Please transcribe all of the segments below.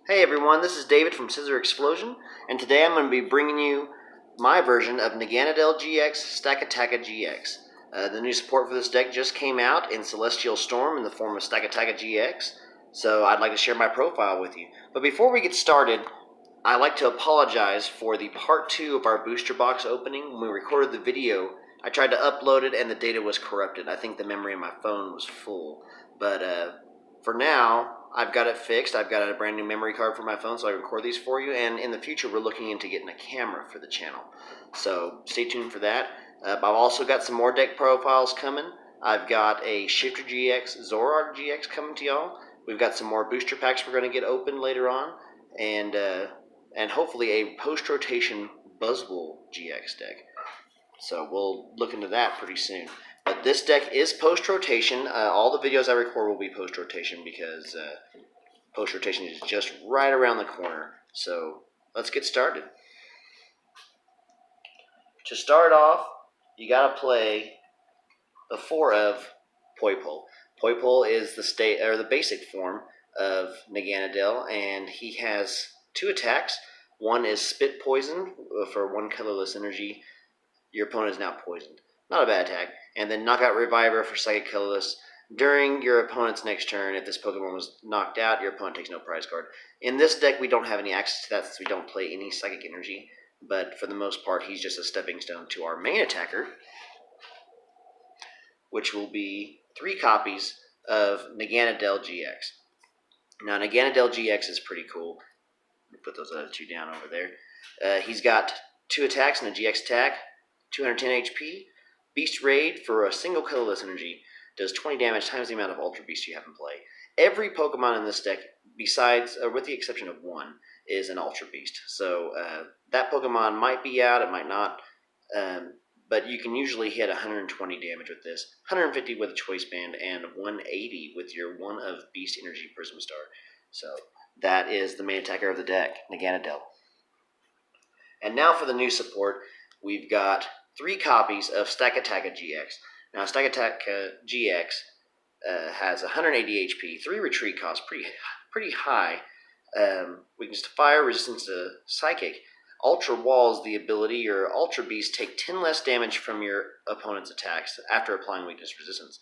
Hey everyone, this is David from Scissor Explosion, and today I'm going to be bringing you my version of Naganadel GX Stakataka GX. The new support for this deck just came out in Celestial Storm in the form of Stakataka GX, so I'd like to share my profile with you. But before we get started, I'd like to apologize for the part 2 of our booster box opening. When we recorded the video, I tried to upload it and the data was corrupted. I think the memory in my phone was full, but for now, I've got it fixed. I've got a brand new memory card for my phone, so I record these for you. And in the future, we're looking into getting a camera for the channel. So stay tuned for that. I've also got some more deck profiles coming. I've got a Shifter GX, Zoroark GX coming to y'all. We've got some more booster packs we're going to get open later on. And hopefully a post-rotation Buzzwole GX deck. So we'll look into that pretty soon. But this deck is post-rotation. All the videos I record will be post-rotation because post-rotation is just right around the corner. So let's get started. To start off, you got to play the 4 of Poipole. Poipole is the basic form of Naganadel, and he has 2 attacks. One is Spit Poison for 1 colorless energy. Your opponent is now poisoned. Not a bad attack. And then Knockout Reviver for Psychic Colorless. During your opponent's next turn, if this Pokemon was knocked out, your opponent takes no prize card. In this deck, we don't have any access to that since we don't play any Psychic Energy. But for the most part, he's just a stepping stone to our main attacker, which will be 3 copies of Naganadel GX. Now, Naganadel GX is pretty cool. Let me put those other 2 down over there. He's got 2 attacks and a GX attack, 210 HP. Beast Raid for a single colorless energy does 20 damage times the amount of Ultra Beast you have in play. Every Pokemon in this deck, besides, with the exception of 1, is an Ultra Beast. So that Pokemon might be out, it might not, but you can usually hit 120 damage with this, 150 with a Choice Band, and 180 with your 1 of Beast Energy Prism Star. So that is the main attacker of the deck, Naganadel. And now for the new support, we've got 3 copies of Stakataka GX. Now, Stakataka GX has 180 HP, 3 retreat costs, pretty high. Weakness to fire, resistance to psychic. Ultra Walls, the ability, your Ultra Beast take 10 less damage from your opponent's attacks after applying weakness resistance.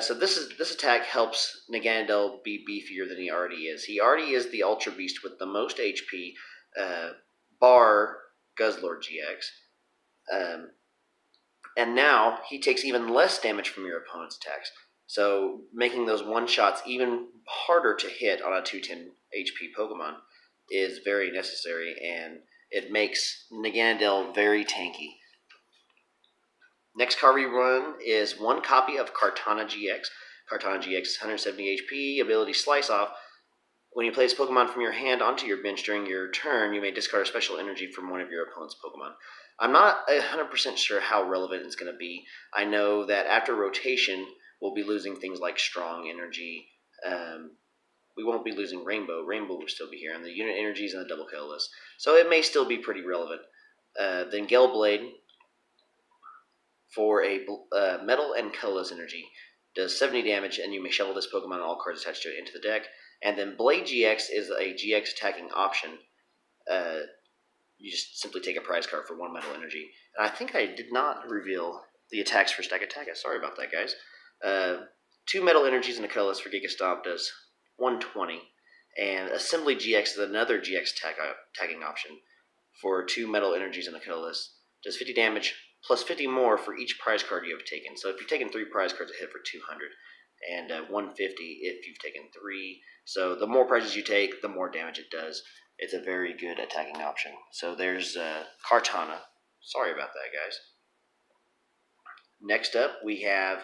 So this attack helps Naganadel be beefier than he already is. He already is the Ultra Beast with the most HP, bar Guzzlord GX. And now he takes even less damage from your opponent's attacks. So making those one-shots even harder to hit on a 210 HP Pokemon is very necessary, and it makes Naganadel very tanky. Next card we run is 1 copy of Kartana GX. Kartana GX is 170 HP, ability Slice Off. When you place Pokemon from your hand onto your bench during your turn, you may discard a special energy from one of your opponent's Pokemon. I'm not 100% sure how relevant it's going to be. I know that after rotation, we'll be losing things like Strong Energy. We won't be losing Rainbow. Rainbow will still be here, and the unit energies and the double colorless. So it may still be pretty relevant. Then Galeblade for a metal and colorless energy does 70 damage, and you may shovel this Pokemon and all cards attached to it into the deck. And then Blade GX is a GX attacking option. You just simply take a prize card for 1 metal energy. And I think I did not reveal the attacks for Stakataka. Sorry about that, guys. 2 metal energies and a colorless for Giga Stomp does 120. And Assembly GX is another GX attacking option for 2 metal energies and a colorless. Does 50 damage plus 50 more for each prize card you have taken. So if you've taken 3 prize cards, it hit for 200. And 150 if you've taken 3. So the more prizes you take, the more damage it does. It's a very good attacking option. So there's Kartana. Sorry about that, guys. Next up, we have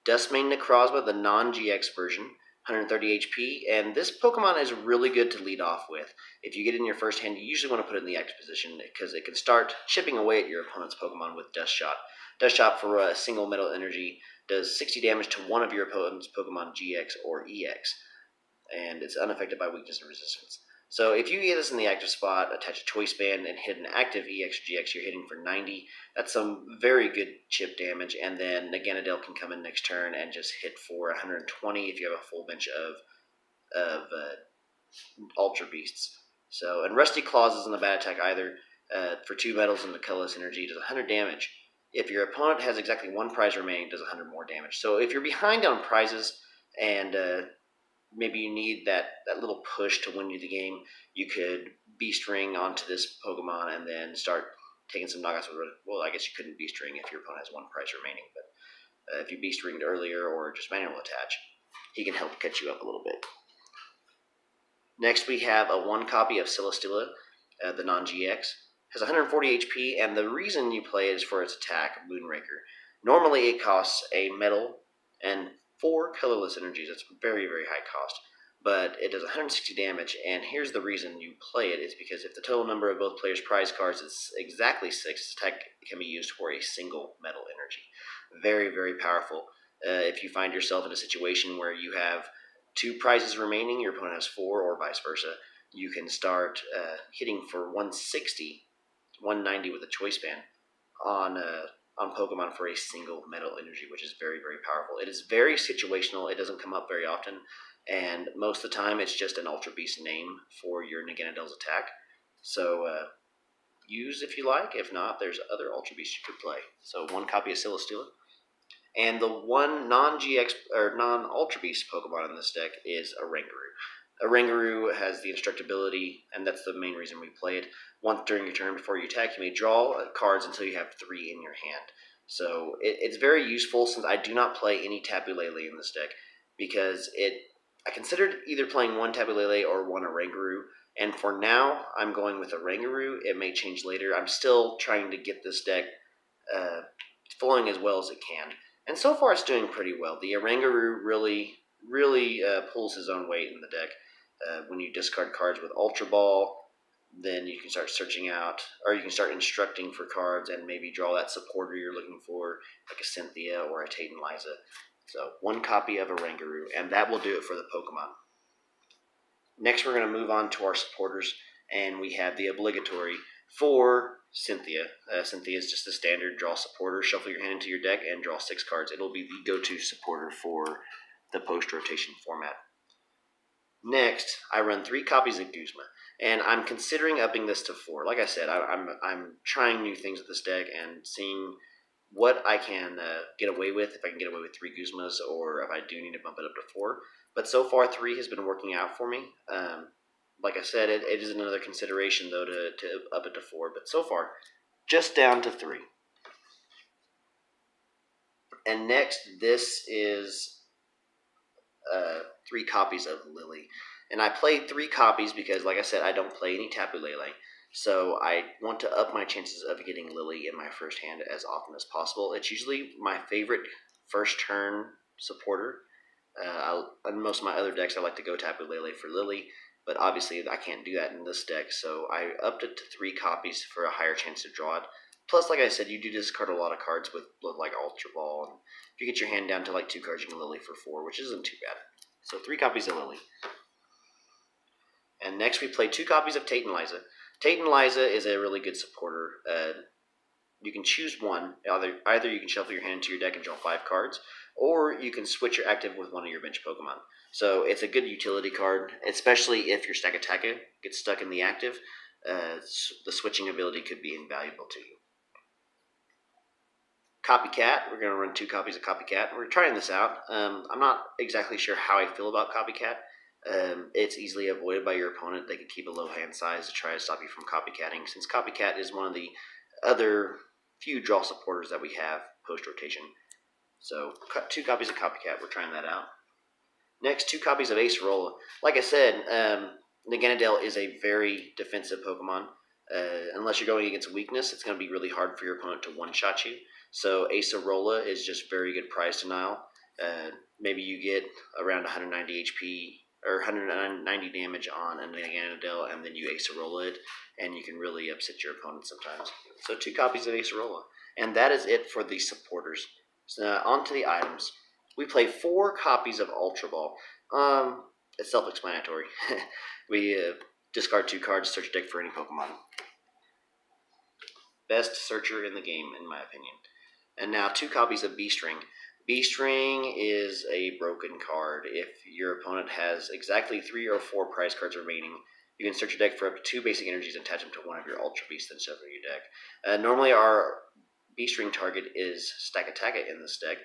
Duskmane Necrozma, the non-GX version, 130 HP. And this Pokemon is really good to lead off with. If you get it in your first hand, you usually want to put it in the active position because it can start chipping away at your opponent's Pokemon with Dust Shot. Dust Shot for a single metal energy does 60 damage to one of your opponent's Pokemon GX or EX. And it's unaffected by weakness and resistance. So if you get this in the active spot, attach a Choice Band, and hit an active EX GX, you're hitting for 90. That's some very good chip damage, and then Naganadel can come in next turn and just hit for 120 if you have a full bench of Ultra Beasts. So, and Rusty Claws isn't a bad attack either. For 2 metals and the colorless energy, does 100 damage. If your opponent has exactly 1 prize remaining, does 100 more damage. So if you're behind on prizes and maybe you need that little push to win you the game, you could Beast Ring onto this Pokemon and then start taking some knockouts with it. Well, I guess you couldn't Beast Ring if your opponent has 1 prize remaining, but if you Beast Ringed earlier or just manual attach, he can help catch you up a little bit. Next, we have a 1 copy of Celesteela, the non-GX. Has 140 HP, and the reason you play it is for its attack, Moonraker. Normally, it costs a metal and 4 colorless energies. It's very, very high cost, but it does 160 damage, and here's the reason you play it, is because if the total number of both players' prize cards is exactly 6, its attack can be used for a single metal energy. Very, very powerful. If you find yourself in a situation where you have 2 prizes remaining, your opponent has 4, or vice versa, you can start hitting for 160, 190 with a choice band on Pokemon for a single metal energy, which is very, very powerful. It is very situational. It doesn't come up very often, and most of the time it's just an Ultra Beast name for your Naganadel's attack. So use if you like. If not, there's other Ultra Beasts you could play. So 1 copy of Celesteela. And the 1 non-GX or non-Ultra Beast Pokemon in this deck is a Rangaroo. A Rangaroo has the indestructibility, and that's the main reason we play it. Once during your turn before you attack, you may draw cards until you have 3 in your hand. So it's very useful, since I do not play any Tapu Lele in this deck, because I considered either playing 1 Tapu Lele or 1 Rangaroo, and for now I'm going with a Rangaroo. It may change later. I'm still trying to get this deck flowing as well as it can. And so far, it's doing pretty well. The Rangaroo really pulls his own weight in the deck. When you discard cards with Ultra Ball, then you can start searching out, or you can start instructing for cards and maybe draw that supporter you're looking for, like a Cynthia or a Titanize. So 1 copy of a Rangaroo, and that will do it for the Pokemon. Next, we're going to move on to our supporters, and we have the obligatory for Cynthia. Cynthia is just a standard draw supporter. Shuffle your hand into your deck and draw 6 cards. It'll be the go-to supporter for the post-rotation format. Next, I run 3 copies of Guzma, and I'm considering upping this to 4. Like I said, I'm trying new things with this deck and seeing what I can get away with, if I can get away with 3 Guzmas, or if I do need to bump it up to 4. But so far, 3 has been working out for me. Like I said, it is another consideration, though, to up it to 4. But so far, just down to 3. And next, this is 3 copies of Lily. And I played 3 copies because, like I said, I don't play any Tapu Lele. So I want to up my chances of getting Lily in my first hand as often as possible. It's usually my favorite first turn supporter. In most of my other decks, I like to go Tapu Lele for Lily. But obviously, I can't do that in this deck, so I upped it to 3 copies for a higher chance to draw it. Plus, like I said, you do discard a lot of cards with like Ultra Ball, and if you get your hand down to like 2 cards, you can Lily for 4, which isn't too bad. So 3 copies of Lily. And next, we play 2 copies of Titanize. Titanize is a really good supporter. You can choose one. Either you can shuffle your hand into your deck and draw 5 cards, or you can switch your active with one of your bench Pokemon. So it's a good utility card, especially if your Stakataka gets stuck in the active. The switching ability could be invaluable to you. Copycat, we're going to run 2 copies of Copycat. We're trying this out. I'm not exactly sure how I feel about Copycat. It's easily avoided by your opponent. They can keep a low hand size to try to stop you from copycatting, since Copycat is one of the other few draw supporters that we have post-rotation. So 2 copies of Copycat, we're trying that out. Next, 2 copies of Acerola. Like I said, Naganadel is a very defensive Pokemon. Unless you're going against weakness, it's going to be really hard for your opponent to one-shot you. So Acerola is just very good prize denial. Maybe you get around 190 HP or 190 damage on a Naganadel, and then you Acerola it, and you can really upset your opponent sometimes. So 2 copies of Acerola. And that is it for the supporters. So on to the items. We play 4 copies of Ultra Ball. It's self-explanatory. We discard 2 cards, search deck for any Pokemon. Best searcher in the game, in my opinion. And now 2 copies of Beast Ring. Beast Ring is a broken card. If your opponent has exactly 3 or 4 prize cards remaining, you can search your deck for up to 2 basic energies and attach them to one of your Ultra Beasts and shuffle your deck. Normally, our Beast Ring target is Stakataka in this deck,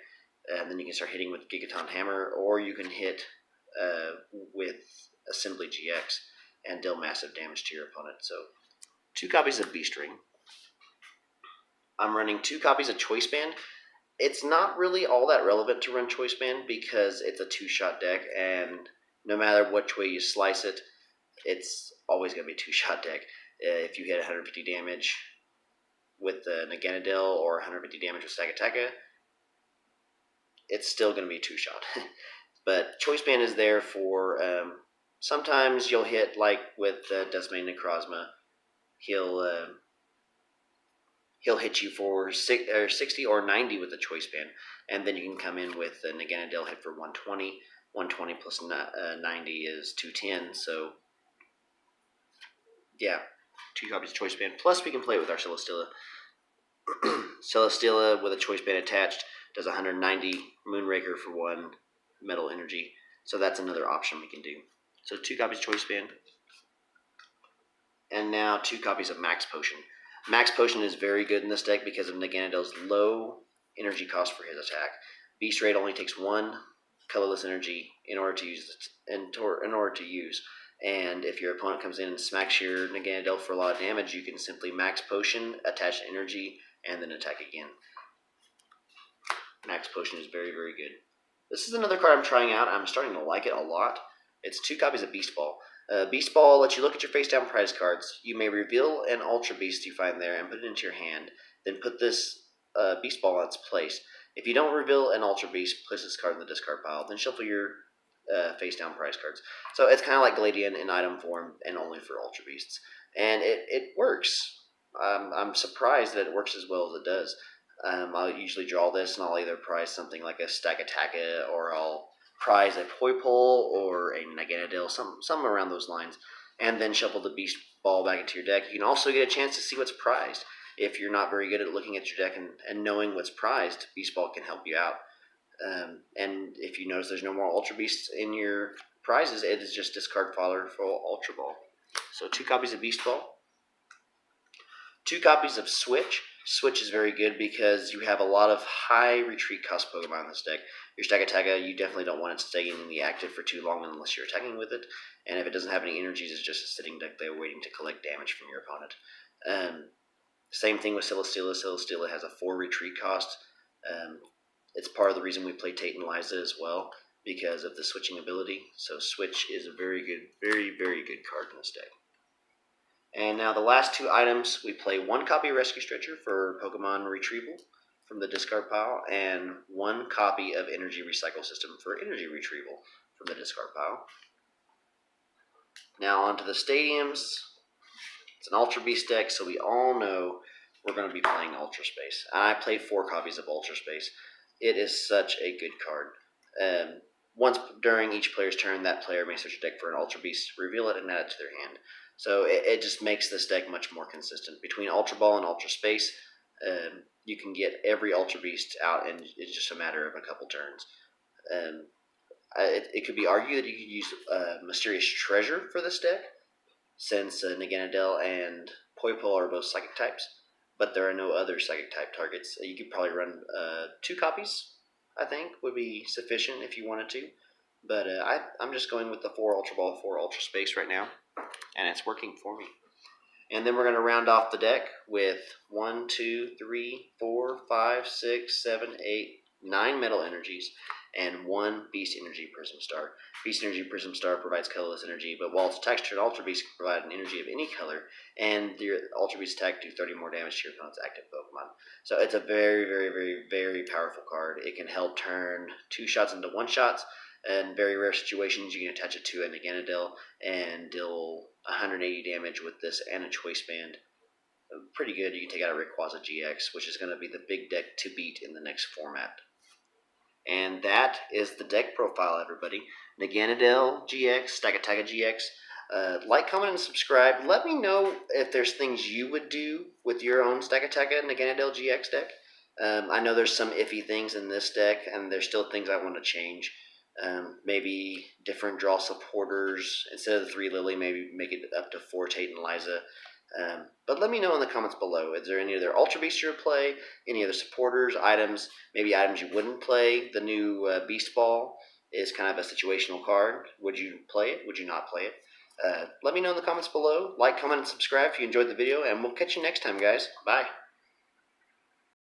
and then you can start hitting with Gigaton Hammer, or you can hit with Assembly GX and deal massive damage to your opponent. So, 2 copies of Beast Ring. I'm running 2 copies of Choice Band. It's not really all that relevant to run Choice Band because it's a 2-shot deck, and no matter which way you slice it, it's always going to be a 2-shot deck. If you hit 150 damage with the Naganadel or 150 damage with Stakataka, it's still going to be a 2-shot. But Choice Band is there for sometimes you'll hit, like with Decimated Necrozma, he'll hit you for 60 or 90 with the Choice Band, and then you can come in with the Naganadel hit for 120. 120 plus 90 is 210, so yeah, 2 copies of Choice Band. Plus, we can play it with our Celesteela. Celesteela with a Choice Band attached does 190 Moonraker for 1 Metal Energy, so that's another option we can do. So 2 copies of Choice Band. And now 2 copies of Max Potion. Max Potion is very good in this deck because of Naganadel's low energy cost for his attack. Beast Raid only takes 1 colorless energy in order to use. And if your opponent comes in and smacks your Naganadel for a lot of damage, you can simply Max Potion, attach energy, and then attack again. Max Potion is very, very good. This is another card I'm trying out. I'm starting to like it a lot. It's 2 copies of Beast Ball. Beast Ball lets you look at your face-down prize cards. You may reveal an Ultra Beast you find there and put it into your hand. Then put this Beast Ball in its place. If you don't reveal an Ultra Beast, place this card in the discard pile. Then shuffle your face-down prize cards. So it's kind of like Gladian in item form and only for Ultra Beasts. And it works. I'm surprised that it works as well as it does. I'll usually draw this and I'll either prize something like a Stakataka, or I'll prize a Poipole or a Naganadel, some around those lines, and then shuffle the Beast Ball back into your deck. You can also get a chance to see what's prized. If you're not very good at looking at your deck and knowing what's prized, Beast Ball can help you out. And if you notice there's no more Ultra Beasts in your prizes, it is just discard fodder for Ultra Ball. So 2 copies of Beast Ball. 2 copies of Switch. Switch is very good because you have a lot of high retreat cost Pokemon in this deck. Your Stakataka, you definitely don't want it staying in the active for too long unless you're attacking with it. And if it doesn't have any energies, it's just a sitting deck there waiting to collect damage from your opponent. Same thing with Celesteela. Celesteela has a 4 retreat cost. It's part of the reason we play Tate and Liza as well, because of the switching ability. So Switch is a very good, very, very good card in this deck. And now the last 2 items, we play 1 copy of Rescue Stretcher for Pokemon Retrieval from the discard pile, and 1 copy of Energy Recycle System for Energy Retrieval from the discard pile. Now onto the stadiums. It's an Ultra Beast deck, so we all know we're going to be playing Ultra Space. I played 4 copies of Ultra Space. It is such a good card. Once during each player's turn, that player may search a deck for an Ultra Beast, reveal it, and add it to their hand. So it just makes this deck much more consistent. Between Ultra Ball and Ultra Space, you can get every Ultra Beast out, and it's just a matter of a couple turns. It could be argued that you could use Mysterious Treasure for this deck, since Naganadel and Poipole are both Psychic types, but there are no other Psychic type targets. You could probably run 2 copies, I think, would be sufficient if you wanted to. But I'm just going with the 4 Ultra Ball, 4 Ultra Space right now, and it's working for me. And then we're going to round off the deck with 1, 2, 3, 4, 5, 6, 7, 8, 9 Metal Energies, and 1 Beast Energy Prism Star. Beast Energy Prism Star provides colorless energy, but while it's attached to an Ultra Beast, can provide an energy of any color, and your Ultra Beast attack do 30 more damage to your opponent's active Pokemon. So it's a very, very, very, very powerful card. It can help turn 2 shots into 1-shots. In very rare situations, you can attach it to a Naganadel and deal 180 damage with this and a Choice Band. Pretty good. You can take out a Rayquaza GX, which is going to be the big deck to beat in the next format. And that is the deck profile, everybody. Naganadel GX, Stakataka GX. Like, comment, and subscribe. Let me know if there's things you would do with your own Stakataka Naganadel GX deck. I know there's some iffy things in this deck, and there's still things I want to change. Maybe different draw supporters. Instead of the 3 Lily, maybe make it up to 4 Tate and Liza. But let me know in the comments below. Is there any other Ultra Beast you would play? Any other supporters, items, maybe items you wouldn't play? The new Beast Ball is kind of a situational card. Would you play it? Would you not play it? Let me know in the comments below. Like, comment, and subscribe if you enjoyed the video, and we'll catch you next time, guys. Bye.